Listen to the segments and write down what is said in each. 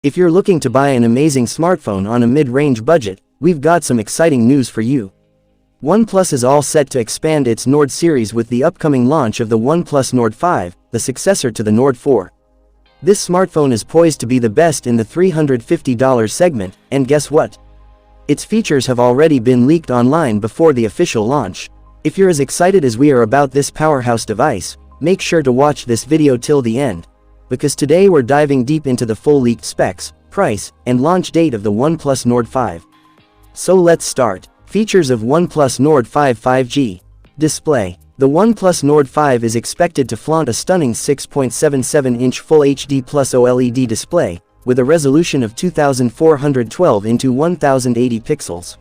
If you're looking to buy an amazing smartphone on a mid-range budget, we've got some exciting news for you. OnePlus is all set to expand its Nord series with the upcoming launch of the OnePlus Nord 5, the successor to the Nord 4. This smartphone is poised to be the best in the $350 segment, and guess what? Its features have already been leaked online before the official launch. If you're as excited as we are about this powerhouse device, make sure to watch this video till the end, because today we're diving deep into the full leaked specs, price, and launch date of the OnePlus Nord 5. So let's start. Features of OnePlus Nord 5 5G. Display. The OnePlus Nord 5 is expected to flaunt a stunning 6.77-inch Full HD Plus OLED display, with a resolution of 2412 x 1080 pixels.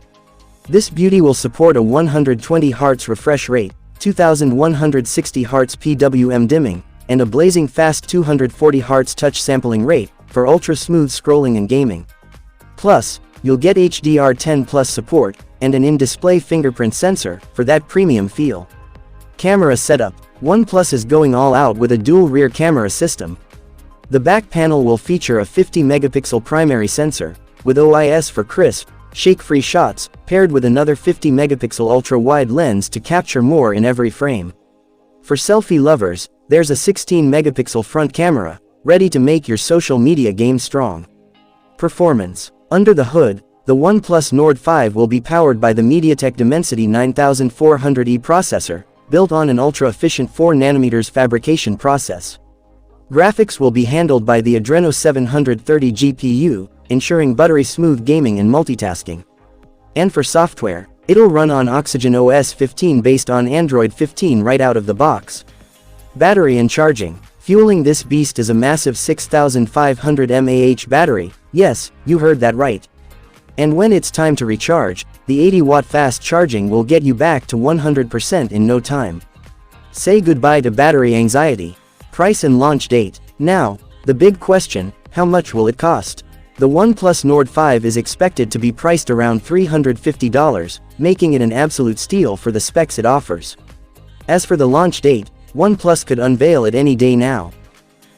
This beauty will support a 120 Hz refresh rate, 2160 Hz PWM dimming, and a blazing fast 240 Hz touch sampling rate, for ultra-smooth scrolling and gaming. Plus, you'll get HDR10 Plus support, and an in-display fingerprint sensor, for that premium feel. Camera setup. OnePlus is going all out with a dual rear camera system. The back panel will feature a 50-megapixel primary sensor, with OIS for crisp, shake-free shots, paired with another 50-megapixel ultra-wide lens to capture more in every frame. For selfie lovers, there's a 16-megapixel front camera, ready to make your social media game strong. Performance. Under the hood, the OnePlus Nord 5 will be powered by the MediaTek Dimensity 9400E processor, built on an ultra-efficient 4nm fabrication process. Graphics will be handled by the Adreno 730 GPU, ensuring buttery-smooth gaming and multitasking. And for software, it'll run on Oxygen OS 15 based on Android 15 right out of the box. Battery and charging. Fueling this beast is a massive 6500 mAh battery. Yes, you heard that right. And when it's time to recharge, the 80-watt fast charging will get you back to 100% in no time. Say goodbye to battery anxiety. Price and launch date. Now, the big question, how much will it cost? The OnePlus Nord 5 is expected to be priced around $350, making it an absolute steal for the specs it offers. As for the launch date, OnePlus could unveil it any day now.